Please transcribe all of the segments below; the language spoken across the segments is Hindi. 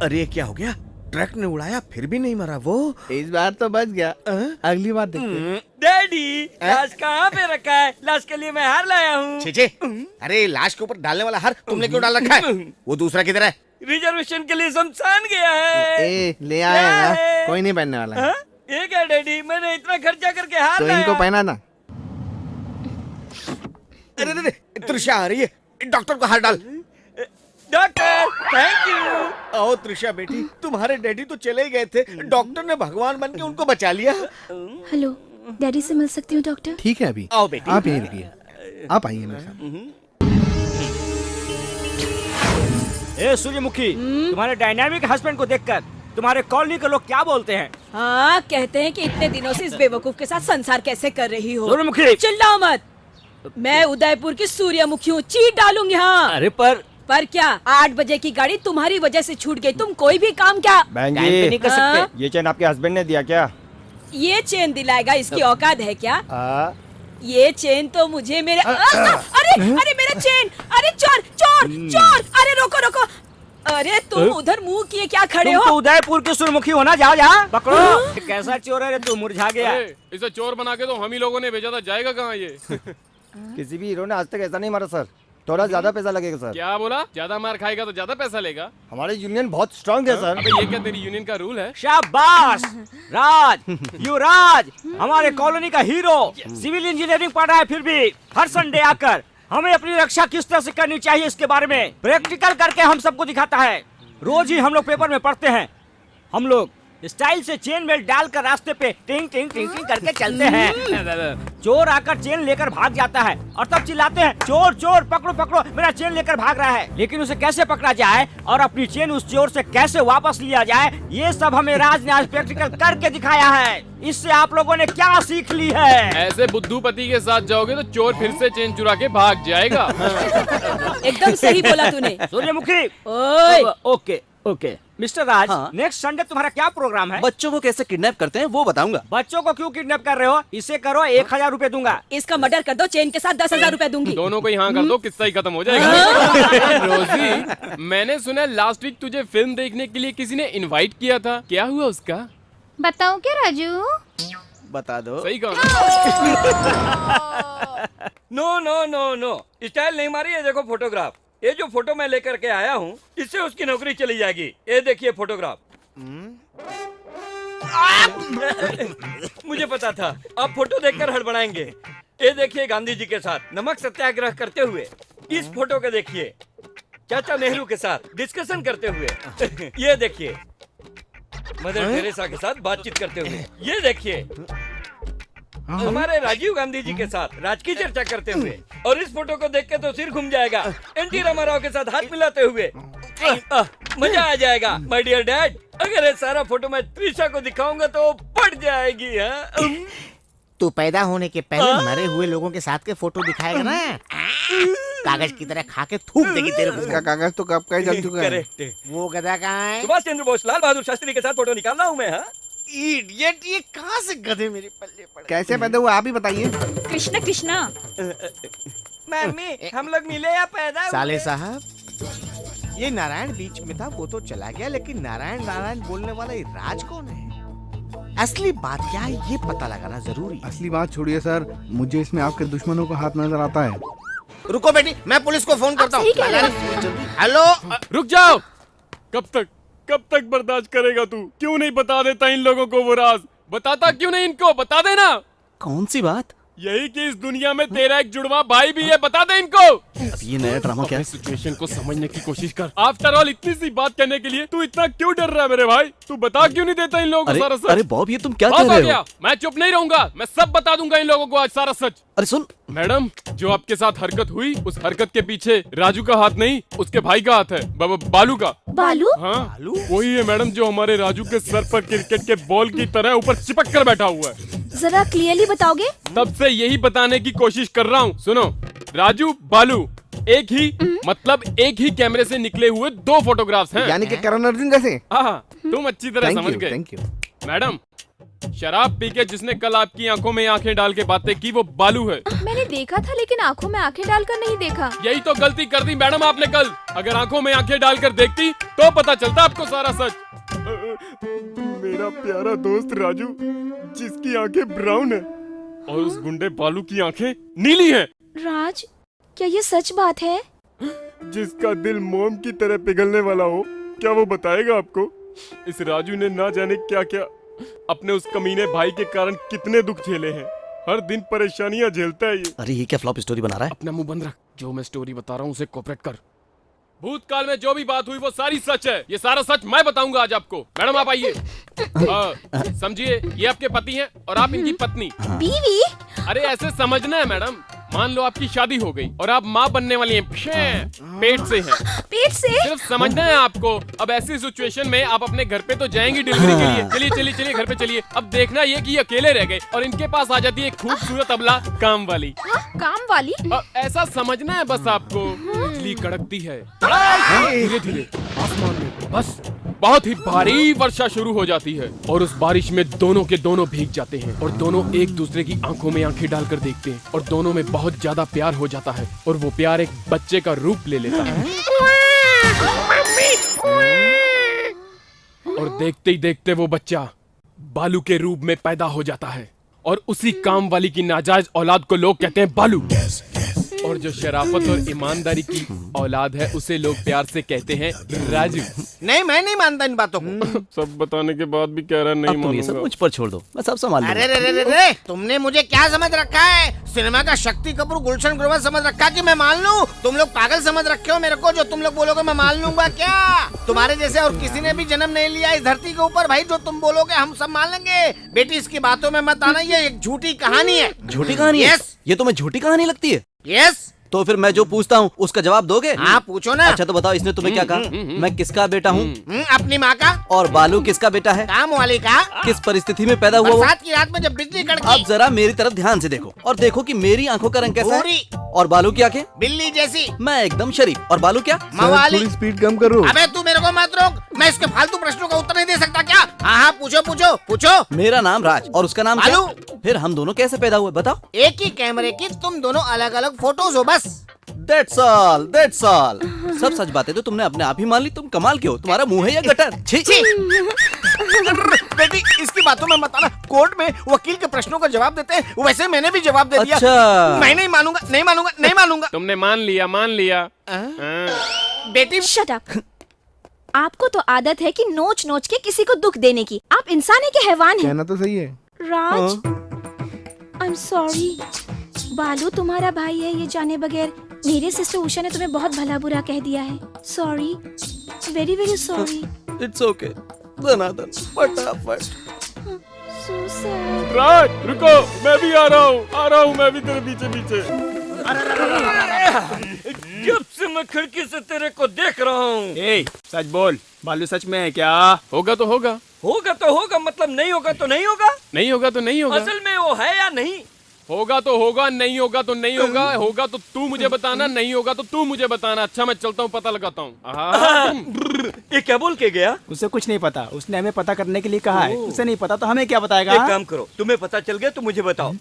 अरे क्या हो गया? ट्रक ने उड़ाया फिर भी नहीं मरा वो। इस बार तो बच गया, अगली बार देखते। डैडी, लाश कहाँ पे रखा है? लाश के लिए मैं हार लाया हूँ। छे, अरे लाश के ऊपर डालने वाला हार तुमने क्यों डाल रखा है? वो दूसरा किधर है? रिजर्वेशन के लिए शमशान गया है। ले आया क्या ना, है? कोई नहीं पहनने वाला। हाँ? ये क्या डैडी, मैंने इतना खर्चा करके हार तो लाया। इनको पहना ना। अरे त्रिशा आ रही है, डॉक्टर को हार डाल। Doctor, thank you. आओ त्रिशा बेटी, तुम्हारे डैडी तो चले ही गए थे, डॉक्टर ने भगवान बन के उनको बचा लिया। हेलो, डैडी से मिल सकती हूँ डॉक्टर? ठीक है अभी, आओ बेटी। आप यहीं रुकिए, आप आइए मेरे साथ। ए सूर्यमुखी, तुम्हारे डायनामिक हस्बैंड को देखकर तुम्हारे कॉलोनी के लोग क्या बोलते हैं? हाँ, कहते हैं कि इतने दिनों से इस बेवकूफ के साथ संसार कैसे कर रही हो। सूर्यमुखी, चिल्लाओ मत। मैं उदयपुर की सूर्यमुखी हूँ, चीट डालूंगी। हाँ, अरे पर क्या 8 बजे की गाड़ी तुम्हारी वजह से छूट गई? तुम कोई भी काम क्या बहन टाइम पे नहीं कर सकते? जी, ये चेन आपके हस्बैंड ने दिया क्या? ये चेन दिलाएगा? इसकी औकात है क्या? ये चेन तो मुझे मेरे अरे मेरा चेन! अरे चोर चोर चोर! अरे रोको रोको! अरे तुम उधर मुंह किए क्या खड़े तुम हो? तो उदयपुर की सूर्यमुखी होना, जाओ जा पकड़ो। ये कैसा चोर है रे तू, मुरझा गया। इसे चोर बना के तो हम ही लोगों ने भेजा था, जाएगा कहाँ ये? किसी भी हीरो ने आज तक ऐसा नहीं मारा सर, थोड़ा ज्यादा पैसा लगेगा सर। क्या बोला? ज्यादा मार खाएगा तो ज्यादा पैसा लेगा? हमारी यूनियन बहुत स्ट्रांग है सर। अबे ये क्या तेरी यूनियन का रूल है? शाबाश राज, युवराज, हमारे कॉलोनी का हीरो। सिविल इंजीनियरिंग पढ़ रहा है, फिर भी हर संडे आकर हमें अपनी रक्षा किस तरह से करनी चाहिए इसके बारे में प्रैक्टिकल करके हम सबको दिखाता है। रोज ही हम लोग पेपर में पढ़ते हैं। हम लोग स्टाइल से चेन बेल्ट डालकर रास्ते पे टिंग टिंग टिंग टिंग करके चलते हैं। चोर आकर चेन लेकर भाग जाता है और तब चिल्लाते हैं, चोर चोर पकड़ो पकड़ो, मेरा चेन लेकर भाग रहा है। लेकिन उसे कैसे पकड़ा जाए और अपनी चेन उस चोर से कैसे वापस लिया जाए, ये सब हमें राज ने आज प्रैक्टिकल करके दिखाया है। इससे आप लोगों ने क्या सीख ली है? ऐसे बुद्धूपति के साथ जाओगे तो चोर फिर से चेन चुरा के भाग जाएगा। एकदम सही बोला तूने। सूर्यमुखी, ओए, ओके ओके। मिस्टर राज, नेक्स्ट संडे तुम्हारा क्या प्रोग्राम है? बच्चों को कैसे किडनैप करते हैं वो बताऊंगा। बच्चों को क्यों किडनैप कर रहे हो? इसे करो, 1000 रुपए दूंगा। इसका मर्डर कर दो, चेन के साथ 10,000 रुपए दूंगी। दोनों को यहाँ कर दो, किस्सा ही खत्म हो जाएगा। रोजी, मैंने सुना लास्ट वीक तुझे फिल्म देखने के लिए किसी ने इनवाइट किया था, क्या हुआ उसका? बताऊँ क्या राजू? बता दो। सही कहा। No no no no, style नहीं मारी है। देखो फोटोग्राफ, ये जो फोटो मैं लेकर के आया हूँ, इससे उसकी नौकरी चली जाएगी। ये देखिए फोटोग्राफ। मुझे पता था आप फोटो देखकर हड़बड़ाएंगे। ये देखिए गांधी जी के साथ नमक सत्याग्रह करते हुए। इस फोटो को देखिए चाचा नेहरू के साथ डिस्कशन करते हुए। ये देखिए मदर टेरेसा के साथ बातचीत करते हुए। ये देखिए हमारे राजीव गांधी जी के साथ राजकीय चर्चा करते हुए। और इस फोटो को देख के तो सिर घूम जाएगा, एनटी रामाराव के साथ हाथ मिलाते हुए। मजा आ जाएगा माय डियर डैड। अगर ये सारा फोटो मैं त्रिशा को दिखाऊंगा तो बढ़ जाएगी। हाँ, तू पैदा होने के पहले मरे हुए लोगों के साथ के फोटो दिखाएगा ना, कागज की तरह खा के थूक देगी तेरे को। उसका कागज तो कब का ही जल चुका है। करेक्ट। वो गधा कहाँ है? सुभाष चंद्र बोस, लाल बहादुर शास्त्री के साथ फोटो निकाल रहा हूँ मैं। हाँ, इडियट, ये कहाँ से गधे मेरे पल्ले पड़े? कैसे पैदा हुआ आप ही बताइए। कृष्णा कृष्णा, मम्मी हम लोग मिले या पैदा हुए? साले साहब, ये नारायण बीच में था, वो तो चला गया, लेकिन नारायण नारायण बोलने वाला ये राज कौन है? असली बात क्या है ये पता लगाना जरूरी है। असली बात छोड़िए सर, मुझे इसमें आपके दुश्मनों का हाथ नजर आता है। रुको बेटी, मैं पुलिस को फोन करता हूँ। हेलो, रुक जाओ। कब तक बर्दाश्त करेगा तू? क्यों नहीं बता देता इन लोगों को वो राज? बताता क्यों नहीं इनको? बता देना। कौन सी बात? यही कि इस दुनिया में तेरा एक जुड़वा भाई भी है, बता दे इनको। अब ये नया ड्रामा क्या है? सिचुएशन को समझने की कोशिश कर। आफ्टर ऑल इतनी सी बात कहने के लिए तू इतना क्यों डर रहा है मेरे भाई? तू बता क्यों नहीं देता इन लोगों को सारा सच? अरे बॉब, ये तुम क्या बात कह आ रहे गया, हो? मैं चुप नहीं रहूंगा। मैं सब बता दूंगा इन लोगों को आज सारा सच। अरे सुन, मैडम, जो आपके साथ हरकत हुई, उस हरकत के पीछे राजू का हाथ नहीं, उसके भाई का हाथ है, बालू का। बालू? हाँ, वही है मैडम जो हमारे राजू के सर पर क्रिकेट के बॉल की तरह ऊपर चिपक कर बैठा हुआ है। जरा क्लियरली बताओगे? तब से यही बताने की कोशिश कर रहा हूँ। सुनो, राजू बालू एक ही मतलब एक ही कैमरे से निकले हुए 2 फोटोग्राफ्स हैं। यानी कि करण अर्जुन जैसे। हाँ, तुम अच्छी तरह समझ गए। Thank you. मैडम, शराब पी के जिसने कल आपकी आंखों में आंखें डाल के बातें की वो बालू है। मैं मैंने देखा था लेकिन आंखों में आंखें डालकर नहीं देखा। यही तो गलती कर दी मैडम आपने कल। अगर आंखों में आंखें डालकर देखती तो पता चलता आपको सारा सच। मेरा प्यारा दोस्त राजू, जिसकी आंखें ब्राउन है और उस गुंडे बालू की आंखें नीली हैं। राज, क्या ये सच बात है? जिसका दिल मोम की तरह पिघलने वाला हो, क्या वो बताएगा आपको? इस राजू ने ना जाने क्या क्या अपने उस कमीने भाई के कारण कितने दुख झेले हैं। हर दिन परेशानियां झेलता है ये। अरे ये क्या फ्लॉप स्टोरी बना रहा है? अपना मुंह बंद रख। जो मैं स्टोरी बता रहा हूँ उसे कोऑपरेट कर। भूतकाल में जो भी बात हुई वो सारी सच है। ये सारा सच मैं बताऊंगा आज आपको। मैडम आप आइए। समझिए, ये आपके पति हैं और आप इनकी पत्नी। बीवी? अरे ऐसे समझना है मैडम। मान लो आपकी शादी हो गई और आप माँ बनने वाली हैं। पेट से हैं। पेट से? सिर्फ समझना है आपको। अब ऐसी सिचुएशन में आप अपने घर पे तो जाएंगी डिलीवरी के लिए। चलिए चलिए चलिए घर पे चलिए। अब देखना ये कि ये अकेले रह गए और इनके पास आ जाती है एक खूबसूरत अबला काम वाली। काम वाली? ऐसा समझना है बस आपको। बिजली कड़कती है धीरे धीरे आसमान में। बस बहुत ही भारी वर्षा शुरू हो जाती है और उस बारिश में दोनों के दोनों भीग जाते हैं और दोनों एक दूसरे की आंखों में आंखें डालकर देखते हैं और दोनों में बहुत ज्यादा प्यार हो जाता है और वो प्यार एक बच्चे का रूप ले लेता है। और देखते ही देखते वो बच्चा बालू के रूप में पैदा हो जाता है और उसी काम वाली की नाजायज औलाद को लोग कहते हैं बालू। और जो शराफत और ईमानदारी की औलाद है उसे लोग प्यार से कहते हैं राजू। नहीं, मैं नहीं मानता इन बातों को। सब बताने के बाद भी कह रहा नहीं अब तुम ये सब मुझ पर छोड़ दो, मैं सब संभाल लूंगा। अरे रे रे रे रे, तुमने मुझे क्या समझ रखा है? सिनेमा का शक्ति कपूर गुलशन ग्रोवर समझ रखा कि मैं मान लूं? तुम लोग पागल समझ रखे हो मेरे को। जो तुम लोग बोलोगे मैं मान लूंगा क्या? तुम्हारे जैसे और किसी ने भी जन्म नहीं लिया इस धरती के ऊपर भाई। जो तुम बोलोगे हम सब मान लेंगे। बेटी इसकी बातों में मत आना, ये एक झूठी कहानी है। झूठी कहानी है? यस। ये तुम्हें झूठी कहानी लगती है? यस। तो फिर मैं जो पूछता हूँ उसका जवाब दोगे? हाँ पूछो ना। अच्छा तो बताओ, इसने तुम्हें क्या कहा? मैं किसका बेटा हूँ? अपनी माँ का। और बालू किसका बेटा है? काम वाली का। किस परिस्थिति में पैदा हुआ वो? बरसात की रात में जब बिजली कड़की। अब जरा मेरी तरफ ध्यान से देखो और देखो कि मेरी आंखों का रंग कैसा है और बालू की आंखें? बिल्ली जैसी। मैं एकदम शरीफ और बालू क्या? मवाली। थोड़ी स्पीड कम करो। अबे तू मेरे को मत रोक। मैं इसके फालतू प्रश्नों का उत्तर नहीं दे सकता क्या? हाँ हाँ पूछो पूछो पूछो। मेरा नाम राज और उसका नाम क्या? बालू। फिर हम दोनों कैसे पैदा हुए बताओ? एक ही कैमरे की तुम दोनों अलग अलग फोटोज हो बस। That's all, that's all। सब सच बातें तो तुमने अपने आप ही मान ली। तुम कमाल के हो। तुम्हारा मुंह है या गटर? छी। बेटी इसकी बातों में मत आना। कोर्ट में वकील के प्रश्नों का जवाब देते हैं, वैसे मैंने भी जवाब दे दिया। अच्छा। मैं नहीं मानूंगा, नहीं मानूंगा, नहीं मानूंगा। तुमने मान लिया मान लिया। बेटी शट अप। आपको तो आदत है कि नोच नोच के किसी को दुख देने की। आप इंसान है कि हैवान है? कहना तो सही है। राज, आई एम सॉरी। बालू तुम्हारा भाई है ये जाने बगैर मेरे सिस्टर उषा ने तुम्हें बहुत भला बुरा कह दिया है। Sorry, very very sorry. It's okay. दनादन फटाफट। So sad. राज रुको, मैं भी आ रहा हूँ मैं भी तेरे पीछे पीछे। जब से मैं खिड़की से तेरे को देख रहा हूँ। सच बोल, बालू सच में है क्या? होगा तो होगा। होगा तो होगा मतलब नहीं होगा तो नहीं होगा। नहीं होगा तो नहीं होगा। असल में वो है या नहीं? होगा तो होगा, नहीं होगा तो नहीं होगा। होगा तो तू मुझे बताना, नहीं होगा तो तू मुझे बताना। अच्छा मैं चलता हूँ, पता लगाता हूँ। ये क्या बोल के गया? उसे कुछ नहीं पता, उसने हमें पता करने के लिए कहा है। उसे नहीं पता तो हमें क्या बताएगा? एक काम करो, तुम्हें पता चल गया तो मुझे बताओ।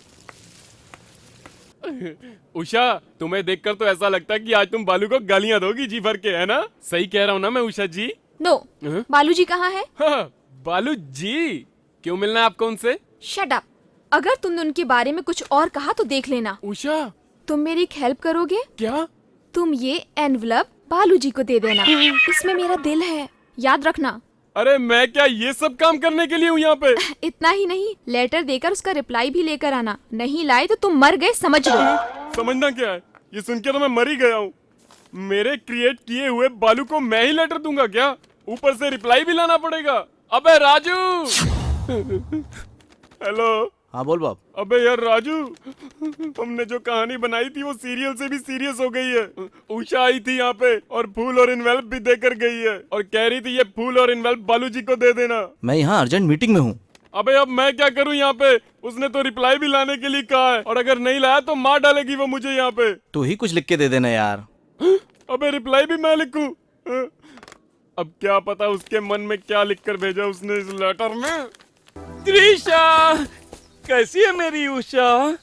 उषा, तुम्हें देखकर तो ऐसा लगता है कि आज तुम बालू को गालियाँ दोगी जी भर के, है ना? सही कह रहा हूँ ना मैं उषा जी? नो, बालू जी कहाँ है? हाँ, बालू जी क्यों मिलना है आपको उनसे? Shut up. अगर तुमने उनके बारे में कुछ और कहा तो देख लेना। उषा तुम मेरी एक हेल्प करोगे? क्या? तुम ये एनवलप बालू जी को दे देना। इसमें मेरा दिल है, याद रखना। अरे मैं क्या ये सब काम करने के लिए हूँ यहाँ पे? इतना ही नहीं, लेटर देकर उसका रिप्लाई भी लेकर आना। नहीं लाए तो तुम मर गए, समझ लो। समझना क्या है? ये सुन के तो मैं मर ही गया हूँ। मेरे क्रिएट किए हुए बालू को मैं ही लेटर दूंगा क्या? ऊपर से रिप्लाई भी लाना पड़ेगा? अबे राजू। हेलो। हाँ बोल बाप। अबे यार राजू, हमने जो कहानी बनाई थी वो सीरियल से भी सीरियस हो गई है। उषा आई थी यहाँ पे और फूल और इनवेल्प भी देकर गई है और कह रही थी ये फूल और इनवेल्प बालू जी को दे देना। मैं यहाँ अर्जेंट मीटिंग में हूँ। अबे अब मैं क्या करूँ यहाँ पे? उसने तो रिप्लाई भी लाने के लिए कहा है और अगर नहीं लाया तो मार डालेगी वो मुझे यहाँ पे। तू ही कुछ लिख के दे देना यार। अबे रिप्लाई भी मैं लिखूं? अब क्या पता उसके मन में क्या लिखकर भेजा उसने इस लेटर में। त्रिशा, कैसी है मेरी उषा?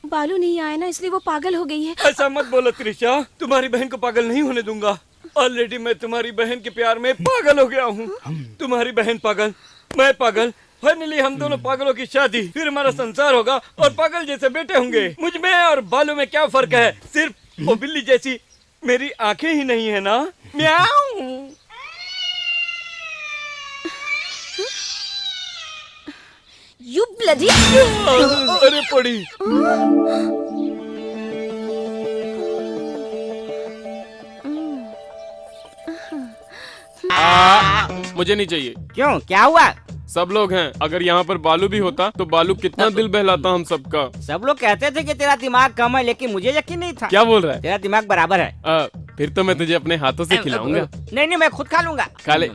बालू नहीं आया ना, इसलिए वो पागल हो गई है। ऐसा मत बोलो त्रिशा, तुम्हारी बहन को पागल नहीं होने दूंगा। ऑलरेडी मैं तुम्हारी बहन के प्यार में पागल हो गया हूँ। तुम्हारी बहन पागल, मैं पागल, फाइनली हम दोनों पागलों की शादी, फिर हमारा संसार होगा और पागल जैसे बेटे होंगे। मुझ में और बालू में क्या फर्क है? सिर्फ वो बिल्ली जैसी मेरी आंखें ही नहीं है ना। म्याऊं। You bloody. अरे पड़ी। मुझे नहीं चाहिए। क्यों, क्या हुआ? सब लोग हैं, अगर यहाँ पर बालू भी होता तो बालू कितना दिल बहलाता हम सबका। सब लोग कहते थे कि तेरा दिमाग कम है, लेकिन मुझे यकीन नहीं था। क्या बोल रहा है? तेरा दिमाग बराबर है। फिर तो मैं तुझे अपने हाथों से खिलाऊंगा। नहीं नहीं, मैं खुद खा लूंगा। खा ले।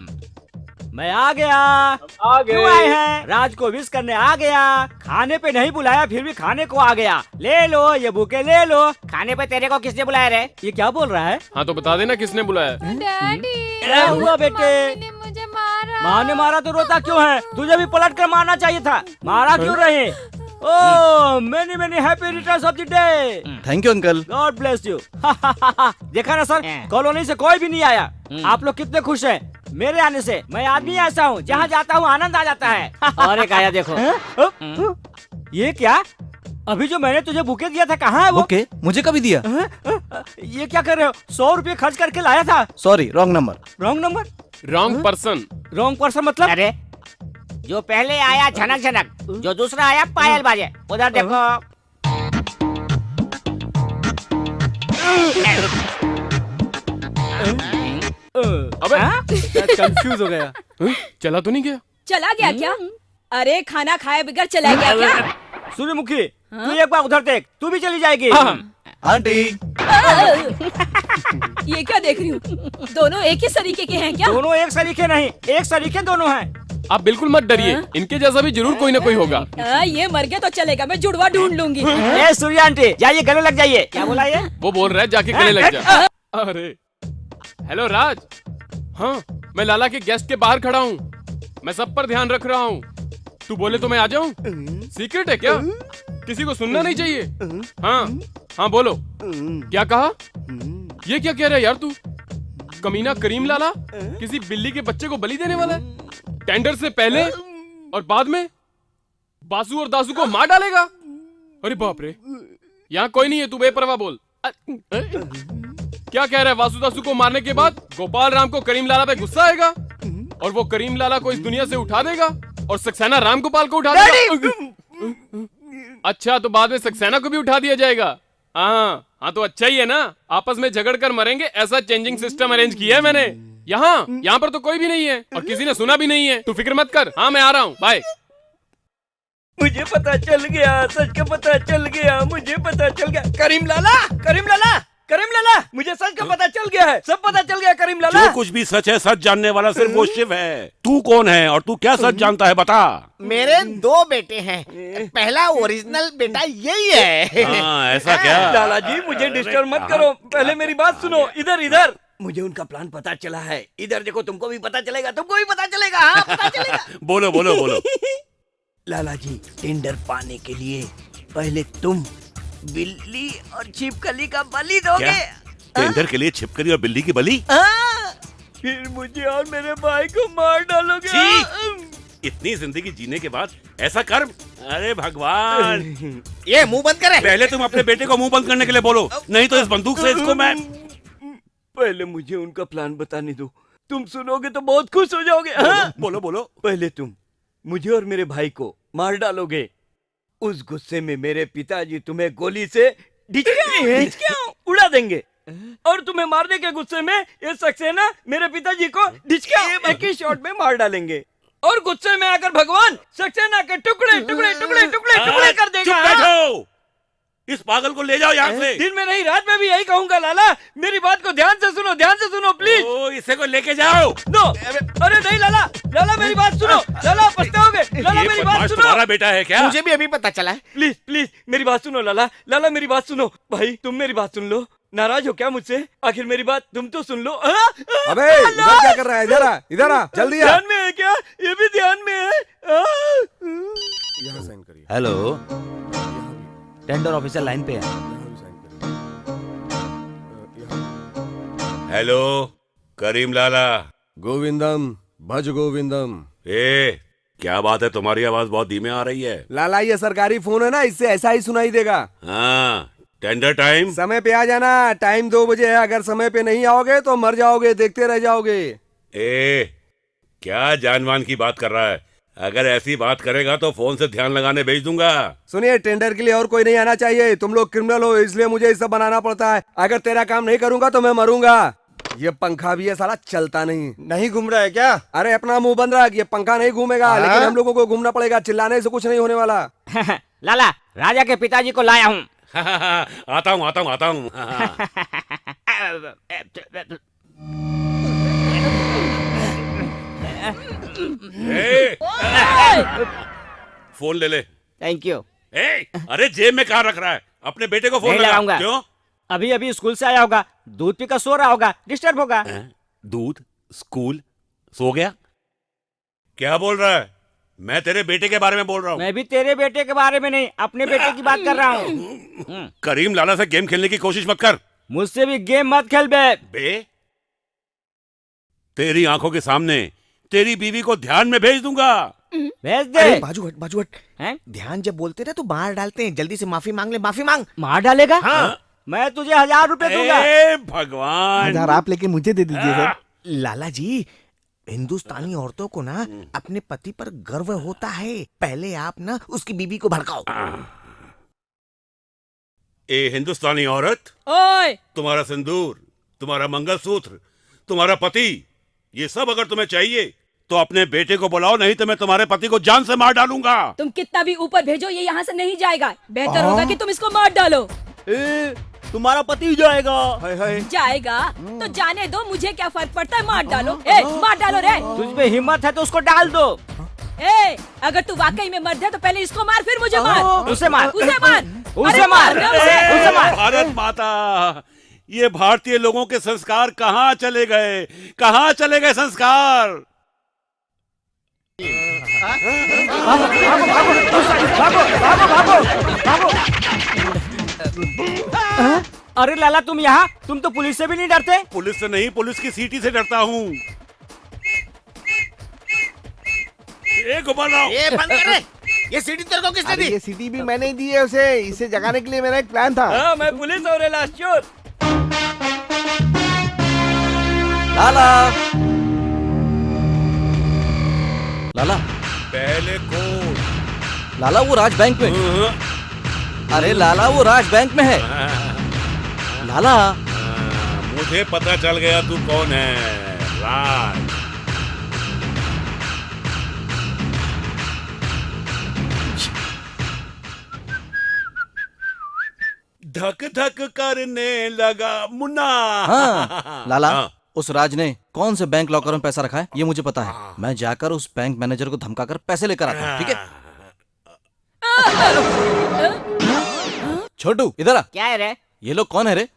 मैं आ गया। क्यों आए हैं? राज को विश करने आ गया। खाने पे नहीं बुलाया, फिर भी खाने को आ गया। ले लो ये बुके, ले लो। खाने पे तेरे को किसने बुलाया रे? ये क्या बोल रहा है? हाँ तो बता देना किसने बुलाया। डैडी, क्या हुआ बेटे? मम्मी ने मुझे मारा। माँ ने मारा तो रोता क्यों है? तुझे भी पलट कर मारना चाहिए था। मारा क्यों रहे? Oh, many many happy returns of the day. Thank you uncle. God bless you. देखा ना सर, कॉलोनी से कोई भी नहीं आया। आप लोग कितने खुश हैं मेरे आने से। मैं आदमी ऐसा हूँ, जहाँ जाता हूँ आनंद आ जाता है। और एक आया देखो। ये क्या? अभी जो मैंने तुझे बुके दिया था, कहाँ है वो? ओके, मुझे कभी दिया? ये क्या कर रहे हो? 100 रुपए खर्च करके लाया था। Sorry, wrong number. Wrong number? Wrong person. Wrong person मतलब? अरे जो पहले आया झनक झनक, जो दूसरा आया पायल बाजे। उधर देखो। अबे कंफ्यूज हो गया। चला तो नहीं गया? चला गया क्या? अरे खाना खाए बगैर चला गया क्या? सूर्यमुखी, तू एक बार उधर देख, तू भी चली जाएगी। आंटी, ये क्या देख रही हूँ? दोनों एक ही तरीके के हैं क्या? दोनों एक सरीखे नहीं, एक सरीखे दोनों हैं। आप बिल्कुल मत डरिए, इनके जैसा भी जरूर कोई ना कोई होगा। ये मर गया तो चलेगा, मैं जुड़वा ढूंढ लूंगी। ए सूर्य आंटी, जाइए गले लग जाइए। क्या बोला ये? वो बोल रहा है जाके गले लग जा। अरे हेलो राज। हाँ, मैं लाला के गेस्ट के बाहर खड़ा हूँ। मैं सब पर ध्यान रख रहा हूँ। तू बोले तो मैं आ जाऊँ? सीक्रेट है क्या? किसी को सुनना नहीं चाहिए। हाँ हाँ बोलो, क्या कहा? ये क्या कह रहा है यार तू? कमीना करीम लाला किसी बिल्ली के बच्चे को बलि देने वाला है? टेंडर से पहले और बाद में बासु और दासु को मार डालेगा? अरे बाप रे, यहाँ कोई नहीं है, तू बेपरवाह बोल। क्या कह रहा है? वासु दासु को मारने के बाद गोपाल राम को करीम लाला पे गुस्सा आएगा और वो करीम लाला को इस दुनिया से उठा देगा और सक्सेना राम गोपाल को उठा देगा। अच्छा, तो बाद में सक्सेना को भी उठा दिया जाएगा। हाँ हाँ, तो अच्छा ही है ना, आपस में झगड़ कर मरेंगे, ऐसा चेंजिंग सिस्टम अरेंज किया है मैंने। यहाँ पर तो कोई भी नहीं है और किसी ने सुना भी नहीं है। तू फिक्र मत कर। हाँ मैं आ रहा हूँ, बाय। मुझे पता चल गया, सच का पता चल गया, मुझे पता चल गया। करीम लाला, करीम लाला, करीम लाला, मुझे सच का पता चल गया है, सब पता चल गया करीम लाला। जो कुछ भी सच है, सच जानने वाला सिर्फ वो शिव है। तू कौन है और तू क्या सच जानता है, बता। मेरे 2 बेटे हैं, पहला ओरिजिनल बेटा यही है। हाँ, ऐसा क्या? लाला जी मुझे डिस्टर्ब मत करो, पहले मेरी बात सुनो। इधर इधर, मुझे उनका प्लान पता चला है। इधर देखो, तुमको भी पता चलेगा, तुमको भी पता चलेगा। हाँ पता चलेगा। बोलो बोलो बोलो। लाला जी, टेंडर पाने के लिए पहले तुम बिल्ली और छिपकली का बलि दोगे। टेंडर के लिए छिपकली और बिल्ली की बलि? फिर मुझे और मेरे भाई को मार डालोगे। इतनी जिंदगी जीने के बाद ऐसा कर्म? अरे भगवान। ये मुंह बंद करे। पहले तुम अपने बेटे को मुंह बंद करने के लिए बोलो, नहीं तो इस बंदूक से इसको मैं। पहले मुझे उनका प्लान बताने दो, तुम सुनोगे तो बहुत खुश हो जाओगे। बोलो बोलो। पहले तुम मुझे और मेरे भाई को मार डालोगे, उस गुस्से में मेरे पिताजी तुम्हें गोली से ढिचकियां उड़ा देंगे और तुम्हें मारने के गुस्से में ये सक्सेना मेरे पिताजी को ढिचकियां एक ही शॉट में मार डालेंगे और गुस्से में आकर भगवान सक्सेना के टुकड़े टुकड़े टुकड़े टुकड़े टुकड़े कर देगा। चुप बैठो, इस पागल को ले जाओ यहाँ से। दिन में नहीं, रात में भी यही कहूंगा। लाला मेरी बात को ध्यान से सुनो प्लीज। ओ, इसे को लेके जाओ। नो, अरे नहीं लाला, लाला मेरी बात सुनो। लाला पछताओगे। लाला मेरी बात सुनो। तुम्हारा बेटा है क्या? मुझे भी अभी पता चला है। प्लीज प्लीज मेरी बात सुनो लाला, लाला मेरी बात सुनो। भाई तुम मेरी बात सुन लो, नाराज हो क्या मुझसे? आखिर मेरी बात तुम तो सुन लो। अबे इधर क्या कर रहा है? इधर आ जल्दी आ। ध्यान में है क्या? ये भी ध्यान में है। यहाँ साइन करिए। हेलो, टेंडर ऑफिसर लाइन पे है। हेलो करीम लाला। गोविंदम भज गोविंदम। ए क्या बात है, तुम्हारी आवाज बहुत धीमे आ रही है। लाला ये सरकारी फोन है ना, इससे ऐसा ही सुनाई देगा। हाँ टेंडर टाइम। समय पे आ जाना, टाइम 2 बजे है। अगर समय पे नहीं आओगे तो मर जाओगे, देखते रह जाओगे। ए क्या जानवान की बात कर रहा है? अगर ऐसी बात करेगा तो फोन से ध्यान लगाने भेज दूंगा। सुनिए, टेंडर के लिए और कोई नहीं आना चाहिए। तुम लोग क्रिमिनल हो, इसलिए मुझे ये सब बनाना पड़ता है। अगर तेरा काम नहीं करूंगा तो मैं मरूंगा। ये पंखा भी है साला, चलता नहीं घूम रहा है क्या? अरे अपना मुंह बंद रख, ये पंखा नहीं घूमेगा। लेकिन हम लोगों को घूमना पड़ेगा, चिल्लाने से कुछ नहीं होने वाला। लाला, राजा के पिताजी को लाया हूँ। आता हूँ आता हूँ आता हूँ। फोन ले ले। Thank you. अरे जेब में कहाँ रख रहा है? अपने बेटे को फोन नहीं लगा। लगाऊंगा। क्यों? अभी अभी स्कूल से आया होगा, दूध पीकर सो रहा होगा, डिस्टर्ब होगा। दूध स्कूल सो गया? क्या बोल रहा है? मैं तेरे बेटे के बारे में बोल रहा हूँ। मैं भी तेरे बेटे के बारे में नहीं, अपने बेटे की बात कर रहा हूँ। करीम लाला से गेम खेलने की कोशिश मत कर। मुझसे भी गेम मत खेल बे। तेरी आंखों के सामने तेरी बीवी को ध्यान में भेज दूंगा। भेज दे। अरे बाजू हट बाजू हट। हैं? ध्यान जब बोलते ना तो बाहर डालते हैं। जल्दी से माफी मांग ले, माफी मांग। मार डालेगा? हाँ। मैं तुझे 1000 रुपए दूंगा। भगवान। 1000 आप लेके मुझे दे दीजिए सर। लाला जी, हिंदुस्तानी औरतों को ना अपने पति पर गर्व होता है। पहले आप ना उसकी बीवी को भड़काओ। ए हिंदुस्तानी औरत, ओए तुम्हारा सिंदूर, तुम्हारा मंगलसूत्र, तुम्हारा पति, ये सब अगर तुम्हें चाहिए तो अपने बेटे को बुलाओ, नहीं तो मैं तुम्हारे पति को जान से मार डालूंगा। तुम कितना भी ऊपर भेजो, ये यहाँ से नहीं जाएगा। बेहतर होगा कि तुम इसको मार डालो। तुम्हारा पति जाएगा। जाएगा तो जाने दो, मुझे क्या फर्क पड़ता है। मार डालो, मार डालो रे। तुझ में हिम्मत है तो उसको डाल दो। अगर तू वाकई में मर्द है तो पहले इसको मार, फिर मुझे मार। उसे मार, उसे मार, उसे मार, उसे मार। भारत माता, ये भारतीय लोगों के संस्कार कहाँ चले गए? कहाँ चले गए संस्कार? अरे लाला, तुम यहाँ? तुम तो पुलिस से भी नहीं डरते। पुलिस से नहीं, पुलिस की सीटी से डरता हूँ। गोपाल राव, ये बंद कर रे। ये सीटी तेरे को किसने दी? ये सिटी भी मैंने ही दी है उसे। इसे जगाने के लिए मेरा एक प्लान था। हाँ, मैं पुलिस और लास्ट चोर। लाला लाला पहले को लाला, वो राज बैंक में। अरे लाला, वो राज बैंक में है। लाला मुझे पता चल गया तू कौन है। राज। धक धक करने लगा मुन्ना। हाँ लाला, हाँ। उस राज ने कौन से बैंक लॉकर में पैसा रखा है ये मुझे पता है। मैं जाकर उस बैंक मैनेजर को धमकाकर पैसे लेकर आता हूँ, ठीक है? छोटू इधर आ। क्या है रे? ये लोग कौन है रे?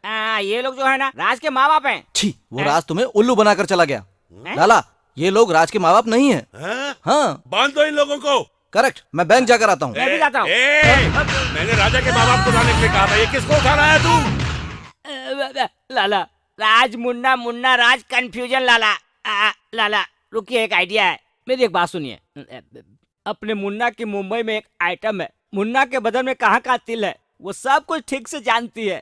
ये लोग जो है ना, राज के माँ बाप हैं। छी, वो राज तुम्हें उल्लू बनाकर चला गया। लाला, ये लोग राज के माँ बाप नहीं है। हाँ? हाँ बांध दो इन लोगों को। करेक्ट, मैं बैंक जाकर आता हूँ। मैं भी जाता हूँ। मैंने राजा के माँ बाप को लाने के लिए कहा था। ये किसको उठा रहा है तू? लाला, राज मुन्ना, मुन्ना राज, कंफ्यूजन। लाला लाला रुकिए, एक आइडिया है। मेरी एक बात सुनिए। अपने मुन्ना की मुंबई में एक आइटम है। मुन्ना के बदन में कहाँ का तिल है वो सब कुछ ठीक से जानती है।